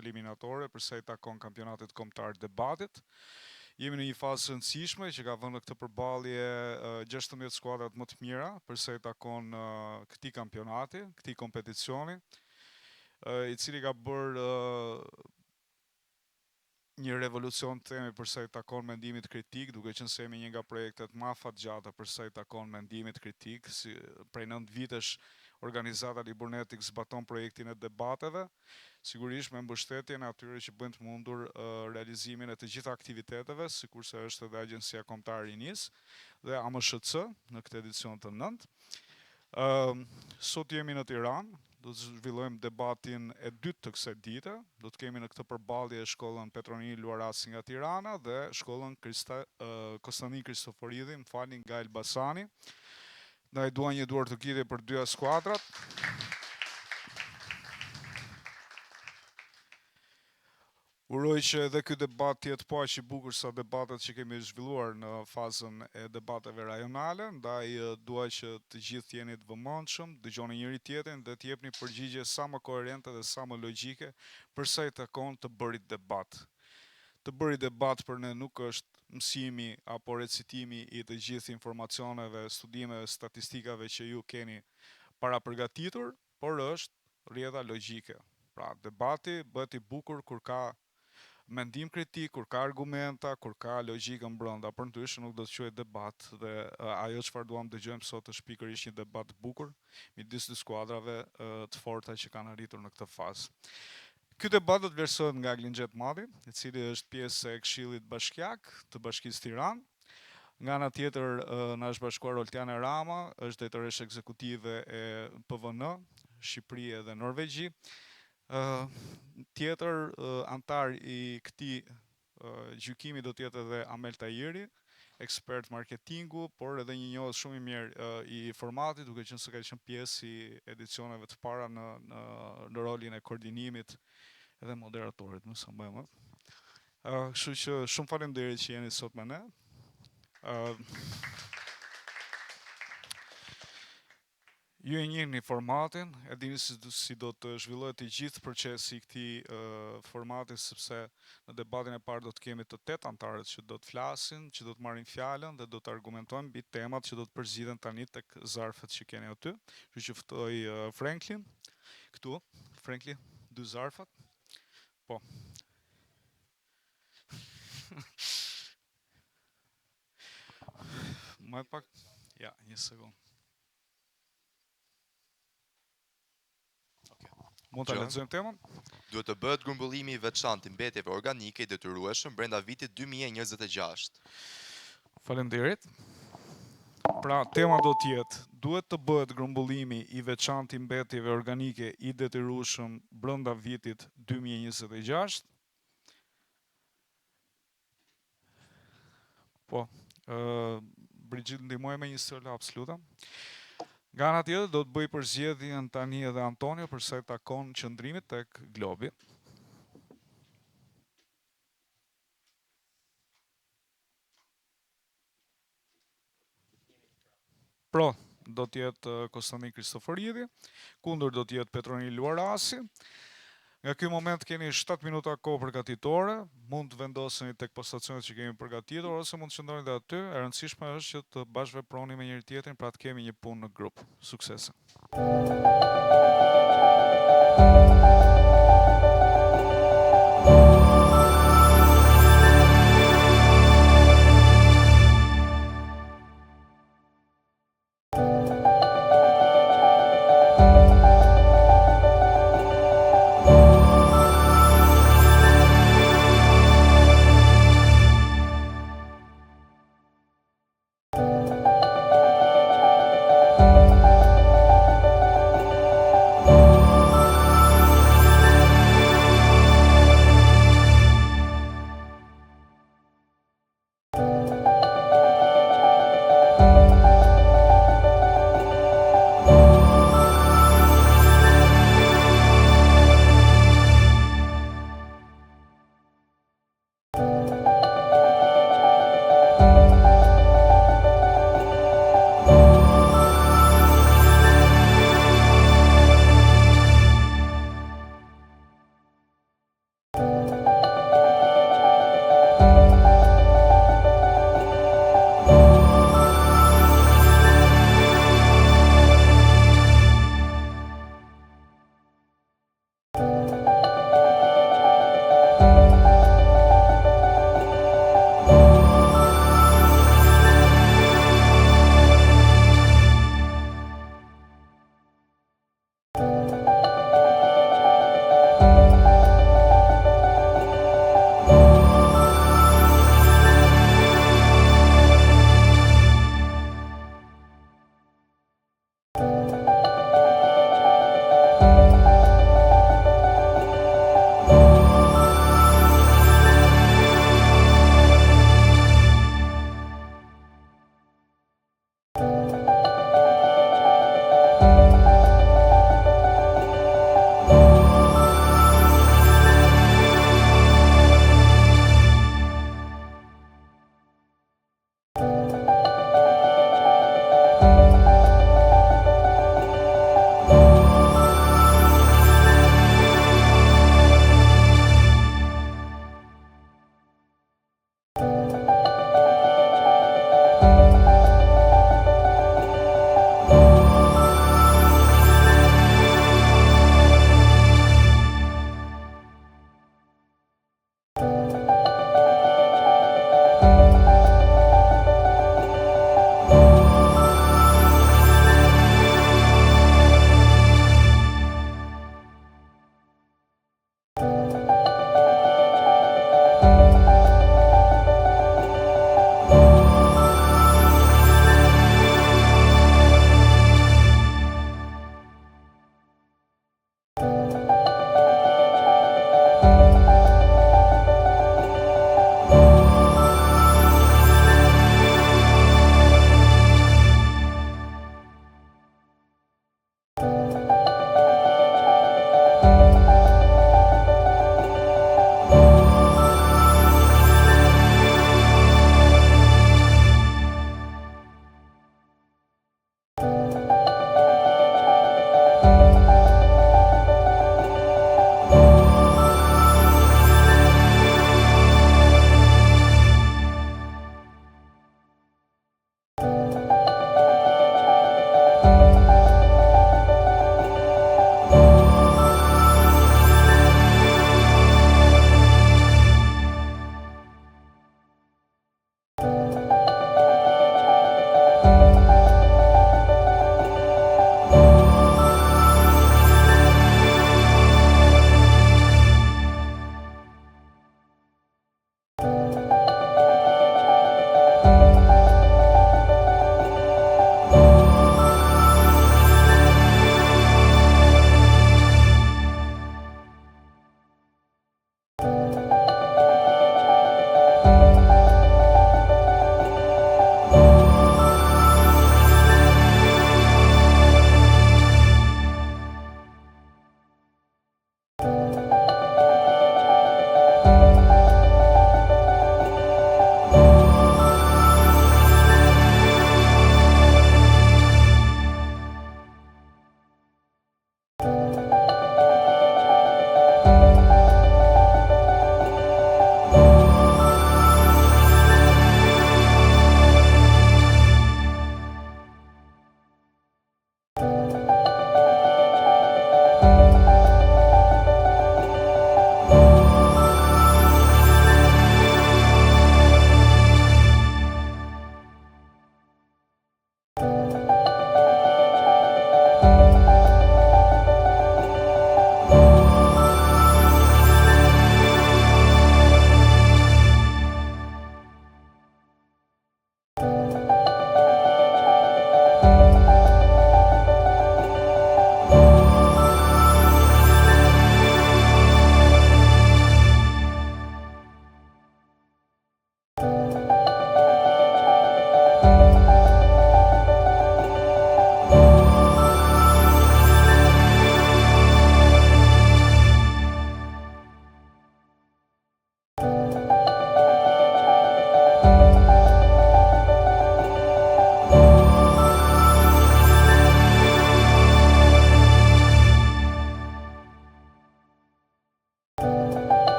eliminatore përsa i takon kampionatit kombëtar debatit. Jemi në një fazë rëndësishme që ka vënë në këtë përballje 16 skuadrat më të mira përsa i takon këtij kampionati, këtij kompeticioni, i cili ka bërë një revolucion të themi përsa i takon mendimit kritik, duke qenë se jemi një nga projektet më afatgjata përsa i takon mendimit kritik, prej 9 vitesh organizata Liburnetik zbaton projektin e debateve, sigurisht me mbështetjen e atyre që bëjnë të mundur realizimin e të gjitha aktiviteteve, sikurse është edhe Agjencia Kombëtare e Rinisë dhe AMSHC në këtë edicion të 9. Sot jemi në Tiranë, do të zhvillojmë debatin e dytë të kësaj dite. Do të kemi në këtë përballje shkollën Petronili Luarasi nga Tirana dhe shkollën Konstantin Kristoforidi, nga Elbasani. Ndaj dua një duar të kthjellë për dyja skuadrat. Uroj që edhe ky debat të jetë po aq i bukur sa debatet që kemi zhvilluar në fazën e debateve rajonale, ndaj dua që të gjithë jeni të vëmendshëm, dëgjoni njëri tjetrin dhe të jepni përgjigje sa më koherente dhe sa më logjike përsa i takon të bërit debat. Të bërit debat për ne nuk është mësimi apo recitimi i të gjithë informacioneve, studimeve, statistikave që ju keni para përgatitur, por është rrjedha logjike. Pra, debati bëhet i bukur kur ka mendim kritik, kur ka argumenta, kur ka logjikën brenda, përndryshe nuk do të quhet debat dhe ajo çfarë duam dëgjojmë sot është pikërisht një debat të bukur midis dy skuadrave të forta që kanë arritur në këtë fazë. Ky debat do të vlerësohet nga Glingjet Madi, i cili është pjesë e Këshillit Bashkiak të Bashkisë Tiranë. Nga ana tjetër na është bashkuar Oltiana Rama, është drejtoresh ekzekutive e PVN, Shqipëri dhe Norvegji. Tjetër antar i këtij gjykimi do të jetë edhe Amel Tajiri, ekspert marketingu, por edhe një njohës shumë i mirë i formatit, duke qenë se ka qenë pjesë i edicioneve të para në rolin e koordinimit edhe moderatorit, më sa më. Kështu që shumë faleminderit që jeni sot me ne. Ju e njihni formatin, e dini si do të zhvillohet i gjithë procesi i këtij formati, sepse në debatin e parë do të kemi të 8 antarët që do të flasin, që do të marrin fjalën dhe do të argumentojnë mbi temat që do të përzgjidhen tani tek zarfet që keni aty. Kështu që ftoj Franklin këtu, Franklin, 2 zarfat. Po. Më pak. Ja, një sekond. Mund ta lexojmë temën? Duhet të bëhet grumbullimi i veçantë i mbetjeve organike i detyrueshëm brenda vitit 2026. Faleminderit. Pra, tema do të jetë: duhet të bëhet grumbullimi i veçantë i mbetjeve organike i detyrueshëm brenda vitit 2026. Po, Brigitte, ndihmoj me një laps, lutem. Nga ana tjetër do të bëj përzgjedhjen tani edhe Antonio përsa i takon qëndrimit tek globi. Pro do të jetë Konstantin Kristoforidi, kundër do të jetë Petronili Luarasi. Nga ky moment keni 7 minuta kohë përgatitore, mund të vendoseni tek postacionet që kemi përgatitur ose mund të qëndroni dhe aty. E rëndësishme është që të bashkëveproni me njëri tjetrin, pra të kemi një punë në grup. Suksese.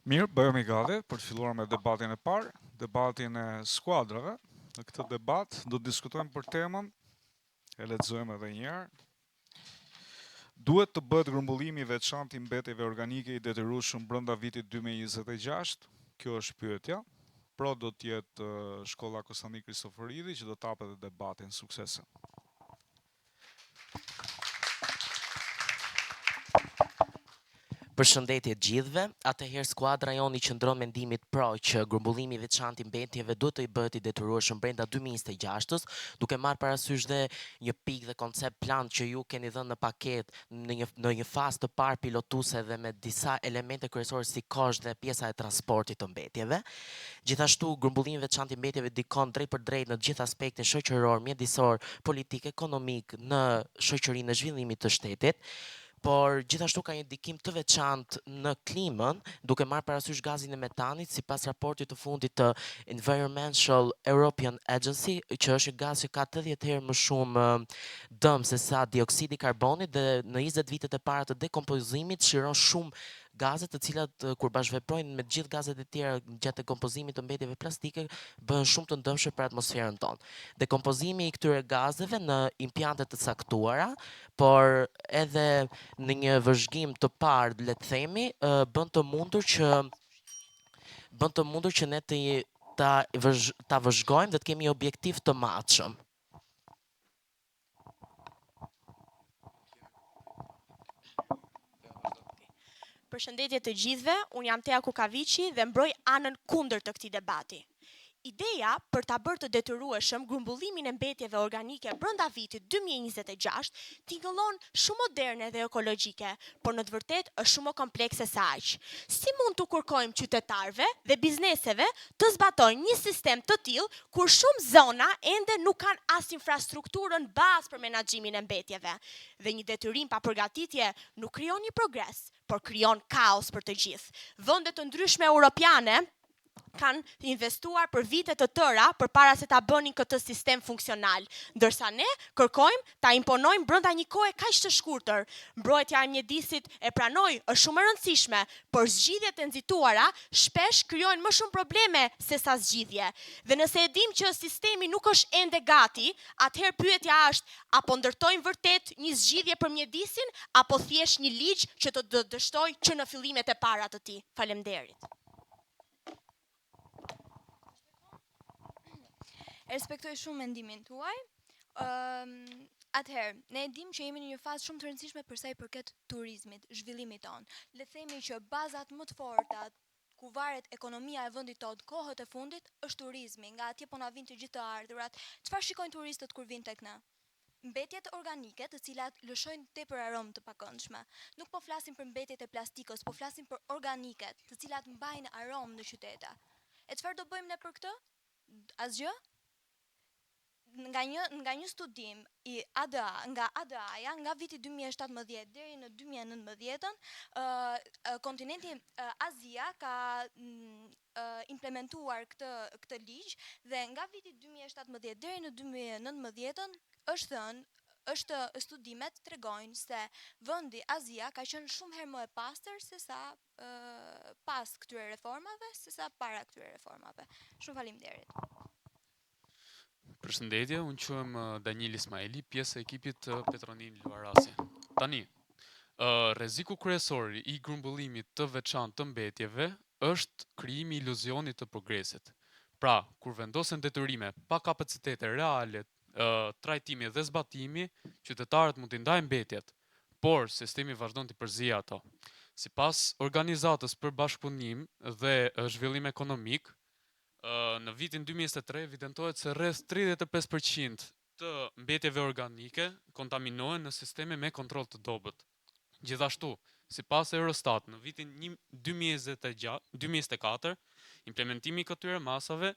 Mirë, bëhemi gati për të filluar me debatin e parë, debatin e skuadrave. Në këtë debat do të diskutojmë për temën, e lexojmë edhe një herë. Duhet të bëhet grumbullimi i veçantë i mbetjeve organike i detyrueshëm brenda vitit 2026? Kjo është pyetja. Pro do të jetë shkolla Konstantin Kristoforidi që do të hapet debatin. Suksese. Përshëndetje gjithëve, atëherë skuadra jonë i qëndron mendimit pro që grumbullimi i veçantë i mbetjeve duhet të i bëhet i detyrueshëm brenda 2026-s, duke marrë parasysh dhe një pikë dhe koncept plan që ju keni dhënë në paketë në një fazë të parë pilotuese dhe me disa elemente kryesore si kosht dhe pjesa e transportit të mbetjeve. Gjithashtu, grumbullimi i veçantë i mbetjeve dikon drejt për drejt në të gjithë aspektin shoqëror, mjedisor, politik, ekonomik në shoqërinë e zhvillimit të shtetit. Por gjithashtu ka një ndikim të veçantë në klimën, duke marrë parasysh gazin e metanit sipas raportit të fundit të Environmental European Agency, që është një gaz që ka 80 herë më shumë dëm se sa dioksidi i karbonit dhe në 20 vitet e para të dekompozimit shiron shumë gaze të cilat kur bashkëveprojnë me gjithë gazet e tjera gjatë dekompozimit të mbetjeve plastike bëhen shumë të ndëmshme për atmosferën tonë. Dekompozimi i këtyre gazeve në impiante të caktuara, por edhe në një vëzhgim të parë, le të themi, bën të mundur që ne ta vëzhgojmë dhe të kemi objektiv të matshëm. Përshëndetje të gjithëve, unë jam Tea Kukaviqi dhe mbroj anën kundër të këtij debati. Ideja për ta bërë të detyrueshëm grumbullimin e mbetjeve organike brenda vitit 2026 tingëllon shumë moderne dhe ekologjike, por në të vërtetë është shumë më komplekse se aq. Si mund të kërkojmë qytetarëve dhe bizneseve të zbatojnë një sistem të tillë kur shumë zona ende nuk kanë as infrastrukturën bazë për menaxhimin e mbetjeve? Dhe një detyrim pa përgatitje nuk krijon një progres, por krijon kaos për të gjithë. Vende të ndryshme europiane kanë investuar për vite të tëra përpara se ta bënin këtë sistem funksional, ndërsa ne kërkojmë ta imponojmë brenda një kohe kaq të shkurtër. Mbrojtja e mjedisit e pranoj është shumë e rëndësishme, por zgjidhjet e nxituara shpesh krijojnë më shumë probleme se sa zgjidhje. Dhe nëse e dim që sistemi nuk është ende gati, atëherë pyetja është, apo ndërtojmë vërtet një zgjidhje për mjedisin, apo thjesht një ligj që të dështojë që në fillimet e para të tij. Faleminderit. Respektoj shumë mendimin tuaj. Atëherë, ne e dim që jemi në një fazë shumë të rëndësishme për sa i përket turizmit, zhvillimit ton. Le të themi që bazat më të forta ku varet ekonomia e vendit tonë kohët e fundit është turizmi, nga atje po na vijnë të gjithë të ardhurat. Çfarë shikojnë turistët kur vinë tek ne? Mbetjet organike të cilat lëshojnë tepër aromë të pakëndshme. Nuk po flasim për mbetjet e plastikës, po flasim për organiket, të cilat mbajnë aromë në qytete. E çfarë do bëjmë ne për këtë? Asgjë? Nga një studim i nga ADA-ja, nga viti 2017 deri në 2019, kontinenti Azia ka implementuar këtë ligj dhe nga viti 2017 deri në 2019 është studimet tregojnë se vendi Azia ka qenë shumë herë më e pastër se sa pas këtyre reformave, se sa para këtyre reformave. Shumë faleminderit. Përshëndetje, unë quhem Daniel Ismaili, pjesë e ekipit Petronin Luarasi. Tani, rreziku kryesor i grumbullimit të veçantë të mbetjeve është krijimi i iluzionit të progresit. Pra, kur vendosen detyrime pa kapacitete reale, trajtimi dhe zbatimi, qytetarët mund t'i ndajnë mbetjet, por sistemi vazhdon t'i përzijë ato. Sipas Organizatës për Bashkëpunim dhe Zhvillim Ekonomik, në vitin 2023 evidentohet se rreth 35% të mbetjeve organike kontaminohen në sisteme me kontroll të dobët. Gjithashtu, sipas Eurostat, në vitin 2024, implementimi i këtyre masave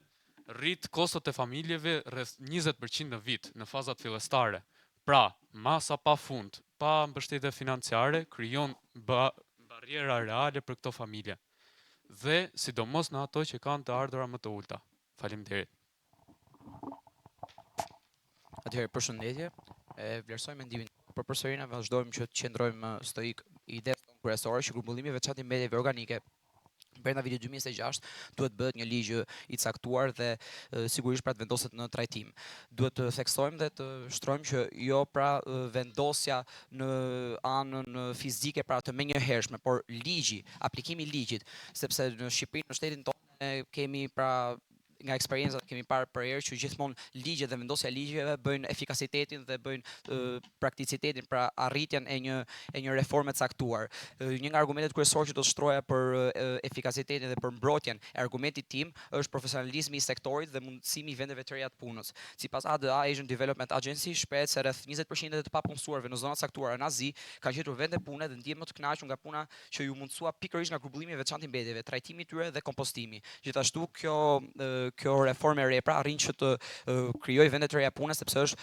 rrit kostot e familjeve rreth 20% në vit, në fazat fillestare. Pra, masa pafund, pa mbështetje financiare, krijon barriera reale për këto familje. Dhe sidomos në ato që kanë të ardhura më të ulta. Faleminderit. Atëherë, përshëndetje, vlerësoj mendimin, por përsëri ne vazhdojmë që të qëndrojmë stoik idetë kryesore që grumbullimi i veçantë i mbetjeve organike brenda vitit 2026 duhet bëhet një ligj I caktuar dhe sigurisht pra të vendoset në trajtim. Duhet të theksojmë dhe të shtrojmë që jo pra vendosja në anën fizike pra të menjëhershme, por ligji, aplikimi I ligjit, sepse në Shqipëri, në shtetin tonë kemi pra nga eksperiencat kemi parë përherë që gjithmonë ligjet dhe vendosja e ligjeve bëjnë efikasitetin dhe bëjnë prakticitetin, pra arritjen e një reforme të caktuar. Një nga argumentet kryesorë që do të shtroja për efikasitetin dhe për mbrojtjen e argumentit tim është profesionalizmi I sektorit dhe mundësimi I vendeve të reja të punës. Sipas ADA, Asian Development Agency, shprehet se rreth 20% e të papunësuarve në zonat caktuara në Azi kanë gjetur vende pune dhe ndihen më të kënaqur nga puna që ju mundsua pikërisht nga grumbullimi I veçantë I mbetjeve, trajtimi I tyre dhe kompostimi. Gjithashtu kjo reformë e re pra arrin që të krijojë vende të reja pune sepse është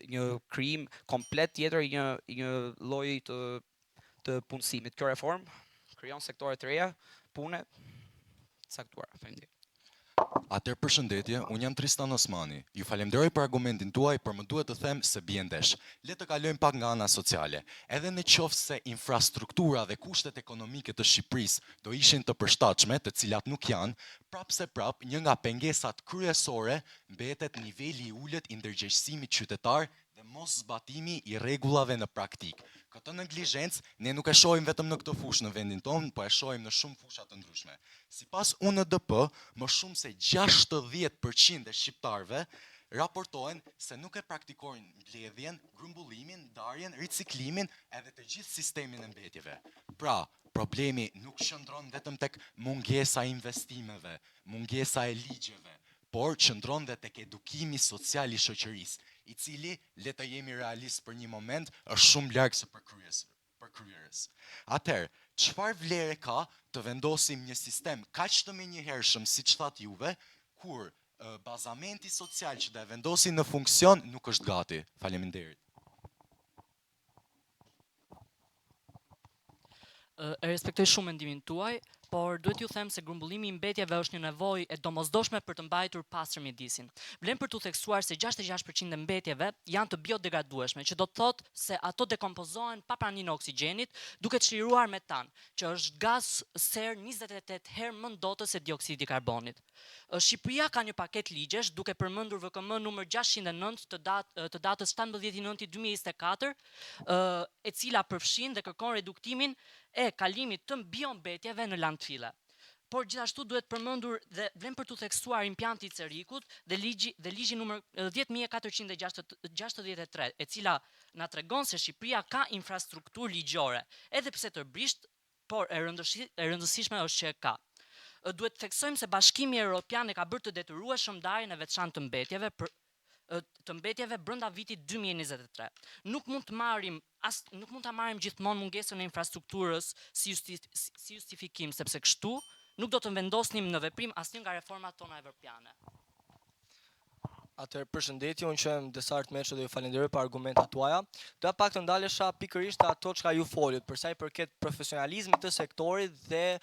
një krijim komplet tjetër I një lloji të punësimit. Kjo reformë krijon sektore të reja pune caktuara. Faleminderit. Atëherë përshëndetje, unë jam Tristan Osmani. Ju falenderoj për argumentin tuaj, por më duhet të them se bie ndesh. Le të kalojmë pak nga ana sociale. Edhe në qoftë se infrastruktura dhe kushtet ekonomike të Shqipërisë do ishin të përshtatshme, të cilat nuk janë, prap një nga pengesat kryesore mbetet niveli I ulët I ndërgjegjësimit qytetar dhe mos zbatimi I rregullave në praktik. Këtë neglizhencë ne nuk e shohim vetëm në këtë fushë në vendin tonë, po e shohim në shumë fusha të ndryshme. Sipas UNDP, më shumë se 60% e shqiptarëve raportojnë se nuk e praktikojnë mbledhjen, grumbullimin, ndarjen, riciklimin edhe të gjithë sistemin e mbetjeve. Pra, problemi nuk qëndron vetëm tek mungesa e investimeve, mungesa e ligjeve, por qëndron dhe tek edukimi social I shoqërisë, I cili, le të jemi realist për një moment, është shumë larg se përkryerës. Atëherë, çfarë vlere ka të vendosim një sistem kaq të menjëhershëm siç thatë juve, kur bazamenti social që do e vendosin në funksion nuk është gati. Faleminderit. E respektoj shumë mendimin tuaj, por duhet ju them se grumbullimi I mbetjeve është një nevojë e domosdoshme për të mbajtur pastër mjedisin. Vlen për t'u theksuar se 66% e mbetjeve janë të biodegradueshme, që do të thotë se ato dekompozohen pa praninë e oksigjenit, duke çliruar metan, që është gaz ser 28 herë më ndotës se dioksidi I karbonit. Shqipëria ka një paket ligjesh, duke përmendur VKM numër 609 të datës 17/9/2024, e cila përfshin dhe kërkon reduktimin e kalimit të biombetjeve në landfile. Por gjithashtu duhet përmendur dhe vlen për t'u theksuar impjanti I Cerikut dhe ligji numër 10463, e cila na tregon se Shqipëria ka infrastrukturë ligjore, edhe pse tërbrisht, por e rëndësishme është që e ka. Duhet të theksojmë se Bashkimi Evropian e ka bërë të detyrueshëm ndarjen e veçantë të mbetjeve brenda vitit 2023. Nuk mund ta marrim gjithmonë mungesën e infrastrukturës si justifikim, sepse kështu nuk do të vendosnim në veprim asnjë nga reformat tona evropiane. Atëherë përshëndetje, unë qëm Desart Meço dhe ju falenderoj për argumentat tuaja. Doja pak të ndalesha pikërisht ato çka ju folët, për sa I përket profesionalizmit të sektorit dhe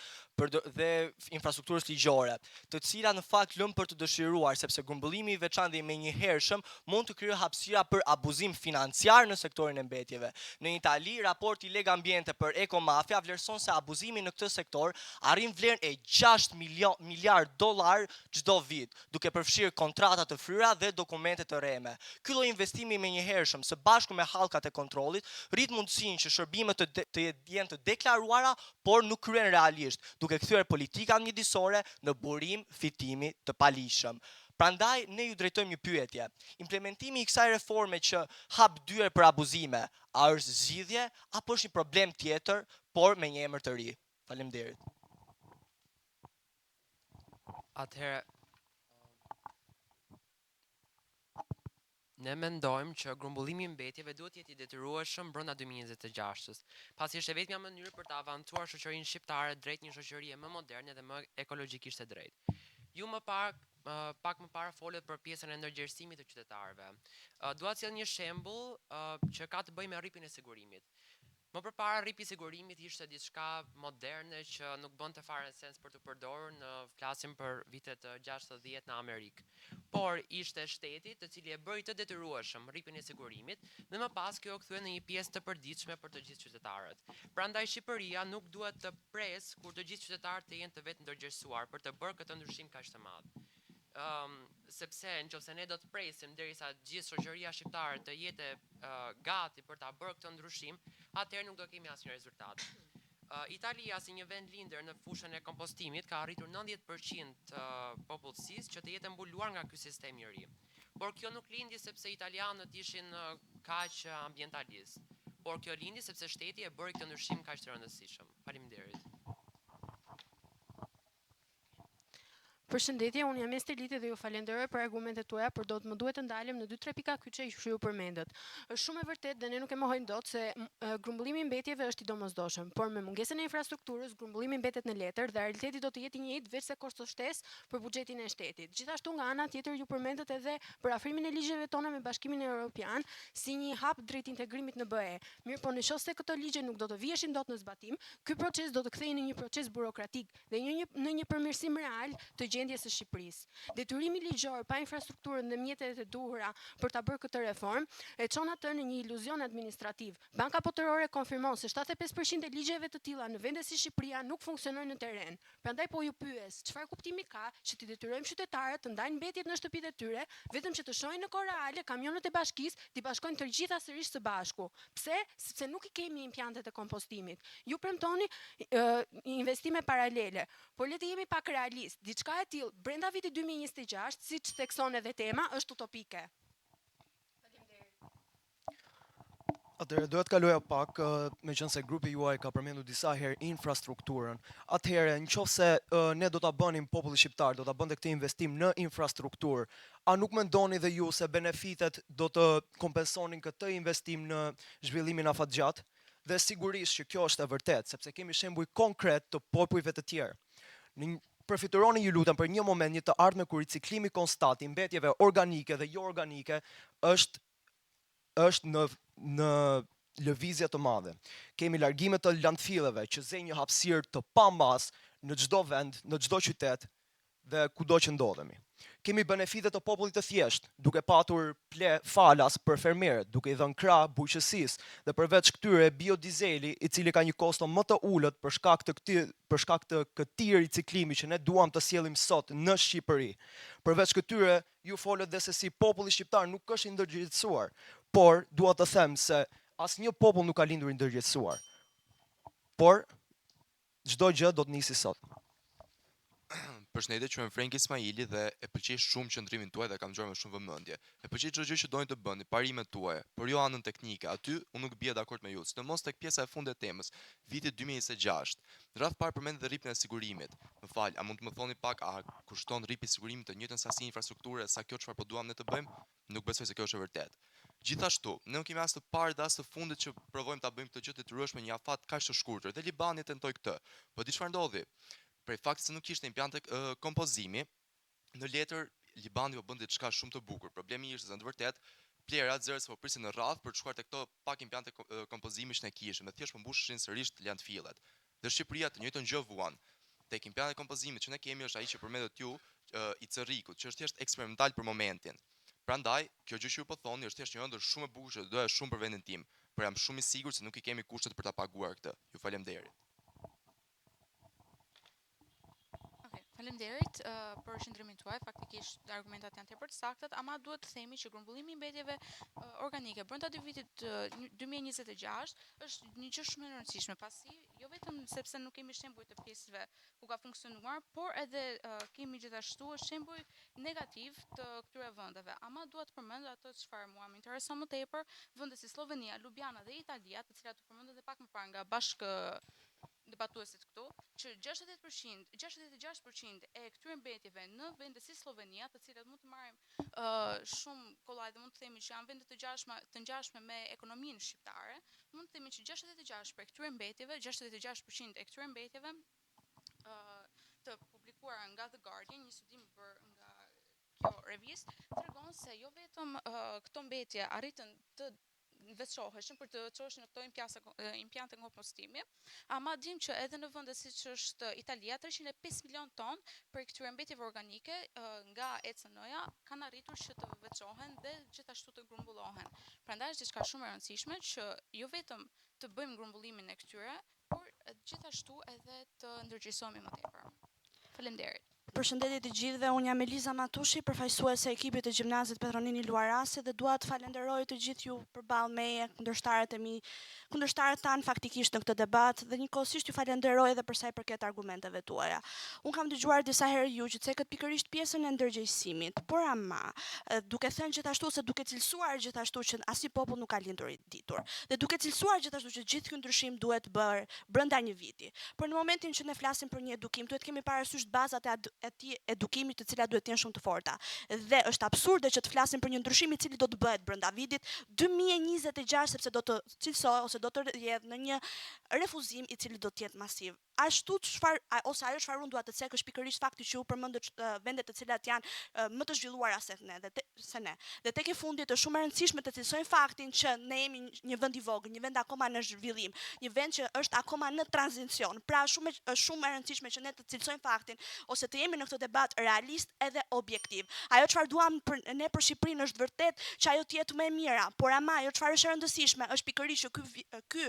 infrastrukturës ligjore, të cilat në fakt lëm për të dëshiruar, sepse grumbullimi I veçantë dhe I menjëhershëm mund të krijojë hapësira për abuzim financiar në sektorin e mbetjeve. Në Itali, raporti Lega Ambiente për ekomafia vlerëson se abuzimi në këtë sektor arrin vlerën e 6 miliard dollar çdo vit, duke përfshirë kontrata të fryera dhe dokumente të reme. Ky lloj investimi I menjëhershëm së bashku me hallkat e kontrollit rrit mundësinë që shërbimet të jenë të deklaruara, por nuk kryen realisht, duke kthyer politikat mjedisore në burim fitimi të palishëm. Prandaj ne ju drejtojmë një pyetje. Implementimi I kësaj reforme që hap dyer për abuzime, a është zgjidhje apo është një problem tjetër, por me një emër të ri? Faleminderit. Atëherë, ne mendojmë që grumbullimi I mbetjeve duhet jetë I detyrueshëm brenda 2026-s, pasi është e vetmja mënyrë për të avancuar shoqërinë shqiptare drejt një shoqërie më moderne dhe më ekologjikisht e drejtë. Ju pak më parë folët për pjesën e ndërgjegjësimit të qytetarëve. Dua të sjell një shembull që ka të bëjë me rripin e sigurimit. Më përpara rripi i sigurimit ishte diçka moderne që nuk bënte fare sens për të përdorur flasim për vitet 60 në Amerikë. Por ishte shteti të cili e bëri të detyrueshëm rripin e sigurimit dhe më pas kjo kthye në një pjesë të përditshme për të gjithë qytetarët. Prandaj Shqipëria nuk duhet të presë kur të gjithë qytetarët të jenë të vetë ndërgjegjësuar për të bërë këtë ndryshim kaq të madh. Sepse nëse ne do të presim derisa gjithë shoqëria shqiptare të jetë gati për ta bërë këtë ndryshim, atëherë nuk do kemi asnjë rezultat. Italia si një vend lindër në fushën e kompostimit ka arritur 90% popullsisë që të jetë mbuluar nga ky sistem i ri. Por kjo nuk lindi sepse italianët ishin kaq ambientalistë, por kjo lindi sepse shteti e bëri këtë ndryshim kaq të rëndësishëm. Faleminderit. Përshëndetje, unë jam Esteliti dhe ju falenderoj për argumentet tuaja, por do të më duhet të ndalem në 2-3 pika kyçe që ju përmendët. Është shumë e vërtetë dhe ne nuk e mohojmë dot se grumbullimi i mbetjeve është i domosdoshëm, por me mungesën e infrastrukturës, grumbullimi mbetet në letër dhe realiteti do të jetë i njëjtë veç se kostoshtesë për buxhetin e shtetit. Gjithashtu nga ana tjetër ju përmendët edhe për afrimin e ligjeve tona me Bashkimin Evropian si një hap drejt integrimit në BE. Mirë, po nëse këto ligje nuk do të viheshin dot në zbatim, ky proces do të kthehej në një proces burokratik dhe në një përmirësim real të gjendjes së Shqipërisë. Detyrimi ligjor pa infrastrukturën dhe mjetet e duhura për ta bërë këtë reformë e çon atë në një iluzion administrativ. Banka Botërore konfirmon se 75% e ligjeve të tilla në vende si Shqipëria nuk funksionojnë në terren. Prandaj po ju pyes, çfarë kuptimi ka që të detyrojmë qytetarët të ndajnë mbetjet në shtëpitë e tyre, vetëm që të shohin në kohë reale kamionët e bashkisë t'i bashkojnë të gjitha sërish së bashku. Pse? Sepse nuk i kemi impjantet e kompostimit. Ju premtoni investime paralele, por le të jemi pak realist. Diçka e tillë brenda vitit 2026, siç thekson edhe tema, është utopike. Atëherë duhet kaloja pak, meqense grupi juaj ka përmendur disa herë infrastrukturën. Atëherë, nëse ne do ta bënim populli shqiptar, do ta bënte këtë investim në infrastrukturë, a nuk mendoni dhe ju se benefitet do të kompensonin këtë investim në zhvillimin afatgjat? Dhe sigurisht që kjo është e vërtetë, sepse kemi shembuj konkret të popujve të tjerë. Përfituroni ju lutem për një moment një të ardhme kur riciklimi konstant i mbetjeve organike dhe jo organike është në lëvizje të madhe. Kemi largime të landfilleve që zejnë një hapësirë të pambas në çdo vend, në çdo qytet dhe kudo që ndodhemi. Kemi benefite të popullit të thjesht, duke patur falas për fermerët, duke i dhënë krah bujqësisë dhe përveç këtyre biodizeli, i cili ka një kosto më të ulët për shkak të këtij riciklimi që ne duam të sjellim sot në Shqipëri. Përveç këtyre, ju folët dhe se si populli shqiptar nuk është i ndërgjegjësuar, por dua të them se asnjë popull nuk ka lindur i ndërgjegjësuar. Por çdo gjë do të nisi sot. Përshëndetje, quhem Frank Ismaili dhe e pëlqej shumë qëndrimin tuaj dhe kam dëgjuar me shumë vëmendje. E pëlqej çdo gjë që doni të bëni, parimet tuaja, por jo anën teknike. Aty unë nuk bie dakord me ju, sidomos tek pjesa e fundit e temës, viti 2026. Rreth parë përmendni dhe rripin e sigurimit. Më fal, a mund të më thoni pak a kushton rripi i sigurimit të njëjtën sasi infrastrukture sa kjo çfarë po duam ne të bëjmë? Nuk besoj se kjo është e vërtetë. Gjithashtu, ne nuk kemi as të parë dhe as të fundit që provojmë ta bëjmë këtë gjë detyrueshme një afat kaq të shkurtër. Dhe Libani tentoi këtë. Po di çfarë ndodhi? Prej faktit se nuk kishte implante kompozimi, në letër Libani po bën diçka shumë të bukur. Problemi ishte se në të vërtetë plerat zërës po prisin në radhë për të shkuar tek këto pak implante kompozimi që ne kishim, dhe thjesht po mbusheshin sërish landfillet. Dhe Shqipëria të njëjtën gjë vuan. Tek implante kompozimit që ne kemi është ai që përmendet ju i Cerrikut, që është thjesht eksperimental për momentin. Prandaj, kjo gjë që ju po thoni është thjesht një ëndër shumë e bukur që doja shumë për vendin tim, por jam shumë i sigurt se nuk i kemi kushtet për ta paguar këtë. Ju faleminderit. Faleminderit për qëndrimin tuaj, faktikisht argumentat janë tepër të saktat, ama duhet të themi që grumbullimi i mbetjeve organike brenda vitit 2026 është një gjë shumë e rëndësishme, pasi jo vetëm sepse nuk kemi shembuj të pjesëve ku ka funksionuar, por edhe kemi gjithashtu shembuj negativ të këtyre vendeve. Ama dua të përmend ato çfarë mua më intereson më tepër, vende si Slovenia, Ljubljana dhe Italia, të cilat u përmendën edhe pak më parë nga debatuesit këtu, që 66% e këtyre mbetjeve në vende si Slovenia, të cilat mund të marrim shumë kollaj dhe mund të themi që janë vende të ngjashme me ekonominë shqiptare, mund të themi që 66% e këtyre mbetjeve të publikuara nga The Guardian, një studim bërë nga kjo revistë, tregon se jo vetëm këto mbetje arritën të veçoheshëm për të çosh në këto impiante kompostimi, ama dim që edhe në vende siç është Italia 305 milion ton për këtyre mbetjeve organike nga ECN-ja kanë arritur që të veçohen dhe gjithashtu të grumbullohen. Prandaj është diçka shumë e rëndësishme që jo vetëm të bëjmë grumbullimin e këtyre, por gjithashtu edhe të ndërgjegjësohemi më tepër. Faleminderit. Përshëndetje të gjithëve, unë jam Eliza Matushi, përfaqësuese e ekipit të gjimnazit Petronini Luarasi dhe dua të falenderoj të gjithë ju përballë meje, kundërshtarët e mi, kundërshtarët tanë faktikisht në këtë debat dhe njëkohësisht ju falenderoj edhe për sa i përket argumenteve tuaja. Unë kam dëgjuar disa herë ju që cekët pikërisht pjesën e ndërgjegjësimit, por ama duke thënë gjithashtu se duke cilësuar gjithashtu që asnjë popull nuk ka lindur i ditur dhe duke cilësuar gjithashtu që gjithë ky ndryshim duhet bërë brenda një viti. Por në momentin që ne flasim për një edukim, duhet kemi parasysh bazat e atij edukimit të cilat duhet të jenë shumë të forta. Dhe është absurde që të flasim për një ndryshim i cili do të bëhet brenda vitit 2026 sepse do të cilësohet ose do të rrjedh në një refuzim i cili do të jetë masiv. Ashtu ose ajo çfarë unë dua të cek është pikërisht fakti që u përmendët vendet të cilat janë më të zhvilluara se ne dhe tek e fundit është shumë e rëndësishme të cilësojmë faktin që ne jemi një vend i vogël, një vend akoma në zhvillim, një vend që është akoma në tranzicion. Pra është shumë e rëndësishme që ne të cilësojmë faktin ose të jemi në këtë debat realist edhe objektiv. Ajo çfarë duam ne për Shqipërinë është vërtet që ajo të jetë më e mira, por ama ajo çfarë është e rëndësishme është pikërisht që ky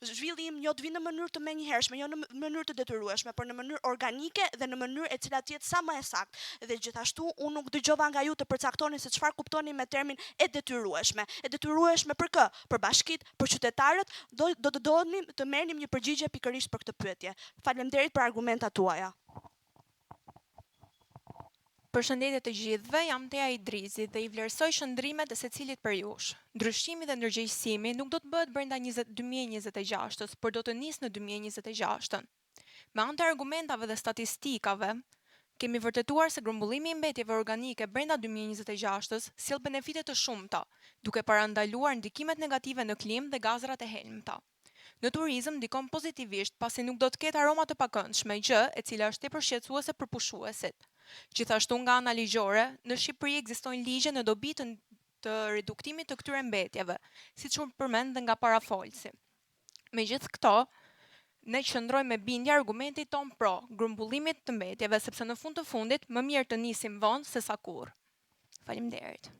zhvillim jo të vinë në mënyrë të menjëhershme, jo në mënyrë të detyrueshme, por në mënyrë organike dhe në mënyrë e cila të jetë sa më e saktë. Dhe gjithashtu unë nuk dëgjova nga ju të përcaktoni se çfarë kuptoni me termin e detyrueshme. E detyrueshme për kë? Për bashkitë, për qytetarët, do të donim të merrnim një përgjigje pikërisht për këtë pyetje. Faleminderit për argumentat tuaja. Përshëndetje të gjithëve, jam Teja Idrizi dhe i vlerësoj shëndrimet e secilit për jush. Ndryshimi dhe ndërgjegjësimi nuk do të bëhet brenda 2026-s, por do të nisë në 2026-ën. Me anë të argumentave dhe statistikave, kemi vërtetuar se grumbullimi i mbetjeve organike brenda 2026-s sjell benefite të shumta, duke parandaluar ndikimet negative në klimë dhe gazrat e helmta. Në turizëm ndikon pozitivisht pasi nuk do të ketë aroma të pakëndshme, gjë e cila është tepër shqetësuese për pushuesit. Gjithashtu nga ana ligjore, në Shqipëri ekzistojnë ligje në dobi të reduktimit të këtyre mbetjeve, siç u përmend dhe nga parafolsi. Megjithë këto, ne qëndrojmë me bindje argumentit ton pro grumbullimit të mbetjeve, sepse në fund të fundit më mirë të nisim vonë se sa kurrë. Faleminderit.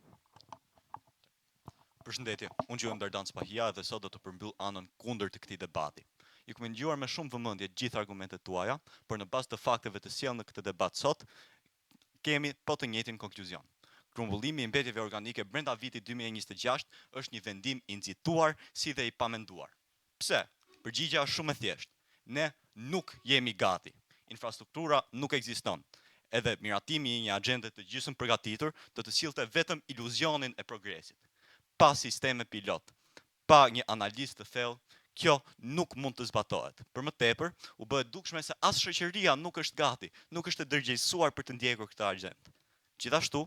Përshëndetje, unë quhem Dardan Spahia dhe sot do të përmbyll anën kundër të këtij debati. Ju kam dëgjuar me shumë vëmendje gjithë argumentet tuaja, por në bazë të fakteve të sjellë në këtë debat sot, kemi po të njëjtin konkluzion. Grumbullimi i mbetjeve organike brenda vitit 2026 është një vendim i nxituar si dhe i pamenduar. Pse? Përgjigjja është shumë e thjeshtë. Ne nuk jemi gati. Infrastruktura nuk ekziston. Edhe miratimi i një agjende të gjysmë përgatitur do të sillte vetëm iluzionin e progresit. Pa sisteme pilot, pa një analizë të thellë, kjo nuk mund të zbatohet. Për më tepër, u bëhet dukshme se as shoqëria nuk është gati, nuk është e ndërgjegjësuar për të ndjekur këtë agjendë. Gjithashtu,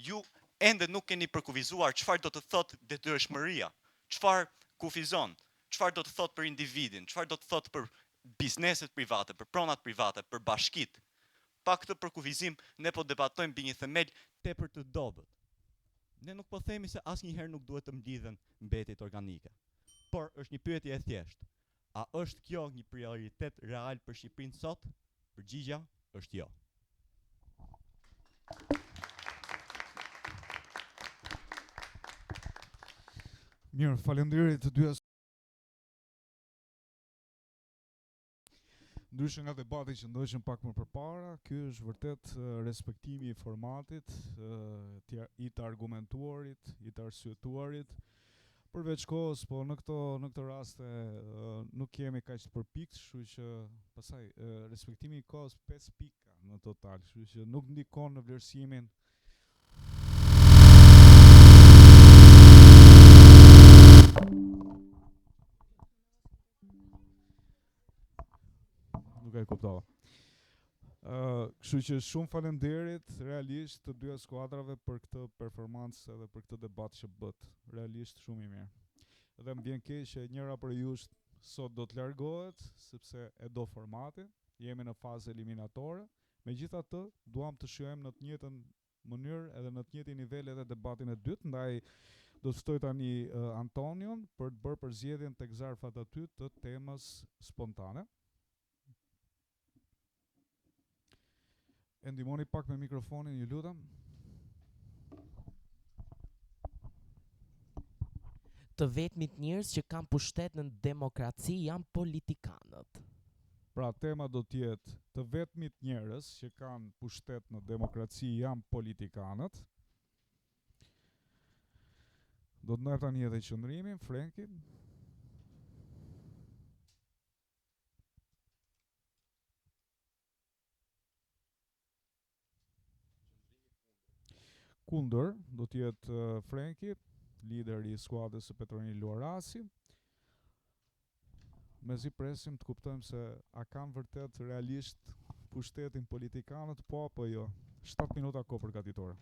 ju ende nuk keni përkufizuar çfarë do të thotë detyreshmëria, çfarë kufizon, çfarë do të thotë për individin, çfarë do të thotë për bizneset private, për pronat private, për bashkitë. Pa këtë përkufizim, ne po debatojmë mbi një themel tepër të dobët. Ne nuk po themi se asnjëherë nuk duhet të mblidhen mbetjet organike. Por është një pyetje e thjeshtë. A është kjo një prioritet real për Shqipërinë sot? Përgjigjja është jo. Mirë, faleminderit të dyja. Ndryshe nga debati që ndoqëm pak më përpara, ky është vërtet respektimi i formatit, i të argumentuarit, i të arsyetuarit. Përveç kohës, po në këto raste nuk jemi kaq të përpikt, kështu që pastaj respektimi i kohës 5 pika në total, kështu që nuk ndikon në vlerësimin. Nuk e kuptova. Kështu që shumë faleminderit realisht të dyja skuadrave për këtë performancë edhe për këtë debat që bët. Realisht shumë i mirë. Dhe më vjen keq që njëra për jush sot do të largohet sepse e do formatin, jemi në fazë eliminatore. Megjithatë, duam të shijojmë në të njëjtën mënyrë edhe në të njëjtin nivel edhe debatin e dytë, ndaj Do të ftoj tani Antonion për të bërë përzgjedhjen tek zarfat aty të temës spontane. E ndihmoni pak me mikrofonin, ju lutem. Të vetmit njerëz që kanë pushtet në demokraci janë politikanët. Pra tema do të jetë të vetmit njerëz që kanë pushtet në demokraci janë politikanët. Do të ndajmë tani edhe qëndrimin, Frenki. Kundër do të jetë Frenki, lideri i skuadrës së Petronil Luarasi. Mezi presim të kuptojmë se a kanë vërtet realisht pushtetin politikanët, po apo jo. 7 minuta kohë përgatitore.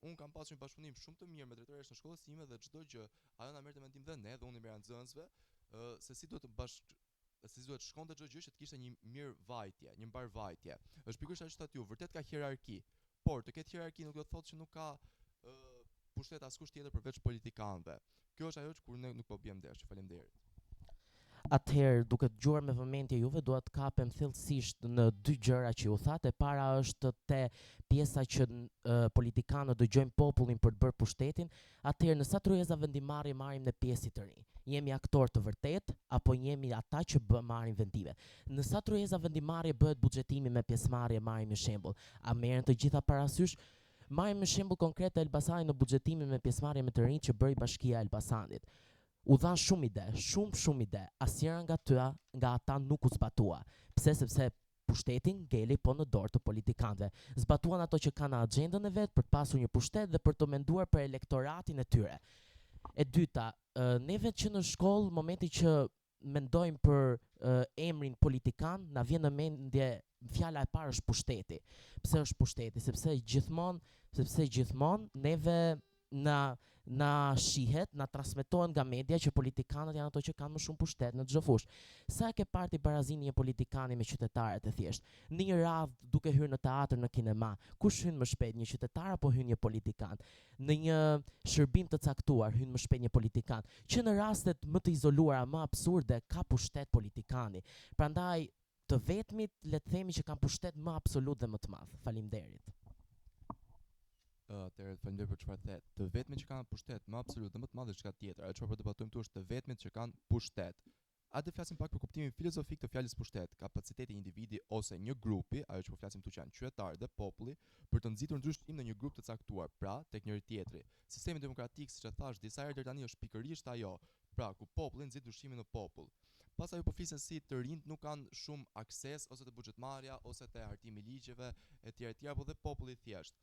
unë kam pasur një bashkëpunim shumë të mirë me drejtoresh në shkollës time dhe çdo gjë ajo na merrte mendim dhe ne dhe unë i merra nxënësve se si duhet të shkonte çdo gjë që të kishte një mirë vajtje, një mbarvajtje. Është pikërisht ajo që thatë ju, vërtet ka hierarki, por të ketë hierarki nuk do të thotë që nuk ka pushtet askush tjetër përveç politikanëve. Kjo është ajo që kur ne nuk po bjem ndesh. Faleminderit. Atëherë, duke dëgjuar me vëmendje juve, dua të kapem thellësisht në dy gjëra që ju thatë. E para është te pjesa që politikanët dëgjojnë popullin për të bërë pushtetin. Atëherë, në sa tryeza vendimarrje marrim në pjesë të ri. Jemi aktor të vërtet apo jemi ata që marrin vendime? Në sa tryeza vendimarrje bëhet buxhetimi me pjesëmarrje, marrim një shembull. A merren të gjitha parasysh? Marrim një shembull konkret të Elbasanit në buxhetimin me pjesëmarrje me të rinj që bëri Bashkia e Elbasanit. U dhan shumë ide, shumë ide. Asnjëra nga ata nuk u zbatua. Pse? Sepse pushtetin ngeli po në dorë të politikanëve. Zbatuan ato që kanë agjendën e vet për të pasur një pushtet dhe për të menduar për elektoratin e tyre. E dyta, neve që në shkollë, momenti që mendojmë për emrin politikan, na vjen në mendje fjala e parë është pushteti. Pse është pushteti? Sepse gjithmonë neve na shihet, na transmetohen nga media që politikanët janë ato që kanë më shumë pushtet në çdo fushë. Sa e ke parti barazimi një politikani me qytetarët e thjesht? Në një radhë duke hyrë në teatr, në kinema, kush hyn më shpejt, një qytetar apo hyn një politikan? Në një shërbim të caktuar hyn më shpejt një politikan, që në rastet më të izoluara, më absurde, ka pushtet politikani. Prandaj të vetmit le të themi që kanë pushtet më absolut dhe më të madh. Faleminderit. Atëherë faleminderit për çfarë the. Të vetmit që kanë pushtet më absolut dhe më të madh është çka tjetër. Ajo çfarë po debatojmë këtu është të vetmit që kanë pushtet. A të flasim pak për kuptimin filozofik të fjalës pushtet, kapaciteti i individi ose një grupi, ajo që po flasim këtu që janë qytetarë dhe populli, për të nxitur ndryshim në një grup të caktuar, pra tek njëri tjetri. Sistemi demokratik, siç e thash disa herë deri tani, është pikërisht ajo, pra ku populli nxit ndryshimin në popull. Pas ajo po flisën si të rinjt nuk kanë shumë akses ose te buxhetmarrja ose te hartimi i ligjeve etj, apo dhe populli thjesht.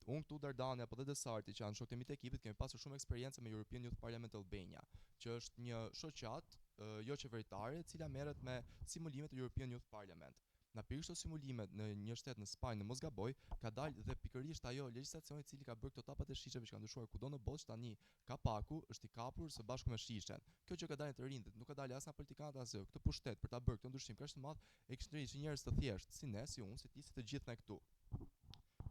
Unë këtu Dardani apo dhe Desarti që janë shokët e mi të ekipit kemi pasur shumë eksperiencë me European Youth Parliament Albania, që është një shoqat jo qeveritare e cila merret me simulimet e European Youth Parliament. Na pikërisht këto simulime në një shtet në Spanjë, në mos gaboj, ka dalë dhe pikërisht ajo legjislacioni i cili ka bërë këto tapat e shisheve që kanë ndryshuar kudo në botë, tani kapaku është i kapur së bashku me shishen. Kjo që ka dalë të rinjtë, nuk ka dalë as nga politikanët as këtë pushtet për ta bërë këtë ndryshim kaq të madh, e kishin rritur njerëz të thjeshtë, si ne, si unë, si ti, si të gjithë ne këtu.